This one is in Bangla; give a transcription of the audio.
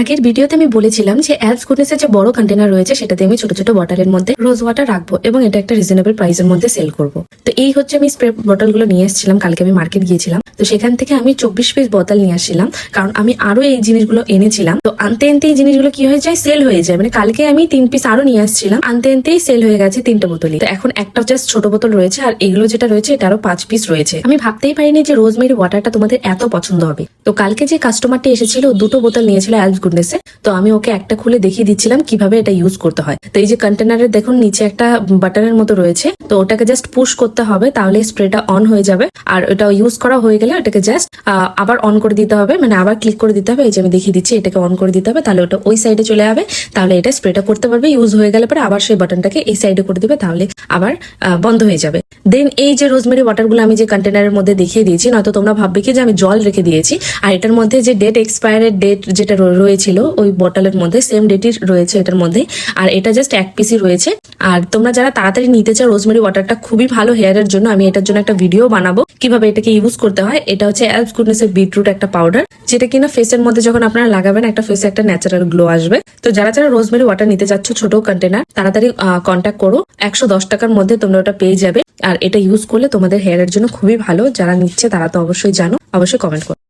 আগের ভিডিওতে আমি বলেছিলাম যে অ্যালস গুডনেসের যে বড় কন্টেনার রয়েছে সেটাতে আমি ছোট ছোট বটলের মধ্যে রোজ ওয়াটার রাখবো এবং এটা একটা রিজনেবল প্রাইসের মধ্যে সেল করব। তো এই হচ্ছে আমি স্প্রে বটলগুলো নিয়ে এসেছিলাম, কালকে আমি মার্কেট গিয়েছিলাম, তো সেখান থেকে আমি 24 পিস বোতল নিয়ে আসছিলাম, কারণ আমি আরো এই জিনিসগুলো এনেছিলাম। তো আনতে আনতে এই জিনিসগুলো কি হয়ে যায়, সেল হয়ে যায়। মানে কালকে আমি 3 পিস আরো নিয়ে আসছিলাম, আনতে আনতেই সেল হয়ে গেছে 3টা বোতলই। তো এখন একটা জাস্ট ছোট বোতল রয়েছে, আর এগুলো যেটা রয়েছে এটা আরো 5 পিস রয়েছে। আমি ভাবতেই পারিনি যে রোজমেরি ওয়াটারটা তোমাদের এত পছন্দ হবে। তো কালকে যে কাস্টমারটি এসেছিল 2টো বোতল নিয়েছিল অ্যালস গুডনেসে, তো আমি ওকে একটা খুলে দেখিয়ে দিচ্ছিলাম কিভাবে এটা ইউজ করতে হয়। তো এই যে কন্টেনারের দেখুন নিচে একটা বাটনের মতো রয়েছে, তো ওটাকে জাস্ট পুশ করতে হবে, তাহলে স্প্রেটা অন হয়ে যাবে। আর ওটা ইউজ করা হয়ে গেলে ওটাকে জাস্ট আবার অন করে দিতে হবে, মানে আবার ক্লিক করে দিতে হবে। এই যে আমি দেখিয়ে দিচ্ছি, এটাকে অন করে দিতে হবে, তাহলে ওটা ওই সাইডে চলে যাবে, তাহলে এটা স্প্রেটা করতে পারবে। ইউজ হয়ে গেলে পরে আবার সেই বাটনটাকে এই সাইডে করে দিবে, তাহলে আবার বন্ধ হয়ে যাবে। দেন এই যে রোজমেরি ওয়াটারগুলো আমি যে কন্টেনারের মধ্যে দেখিয়ে দিয়েছি, নয়তো তোমরা ভাববে কি যে আমি জল রেখে দিয়েছি। আর এটার মধ্যে যে ডেট এক্সপায়ারের ডেট যেটা রয়েছিল ওই বটলের মধ্যে সেম ডেটই রয়েছে এটার মধ্যে। আর এটা জাস্ট 1 পিসই রয়েছে। আর তোমরা যারা তাড়াতাড়ি নিতে চাও রোজমেরি ওয়াটারটা খুবই ভালো হেয়ারের জন্য, আমি এটার জন্য একটা ভিডিও বানাবো কিভাবে এটাকে ইউজ করতে হয়। এটা হচ্ছে অ্যালস গুডনেসের বিটরুট একটা পাউডার, যেটা কিনা ফেসের মধ্যে যখন আপনারা লাগাবেন একটা ফেসে একটা ন্যাচারাল গ্লো আসবে। তো যারা যারা রোজমেরি ওয়াটার নিতে চাচ্ছ ছোট কন্টেনার, তাড়াতাড়ি কন্ট্যাক্ট করো, 110 টাকার মধ্যে তোমরা ওটা পেয়ে যাবে। আর এটা ইউজ করলে তোমাদের হেয়ারের জন্য খুবই ভালো। যারা নিচ্ছে তারা তো অবশ্যই জানো, অবশ্যই কমেন্ট করো।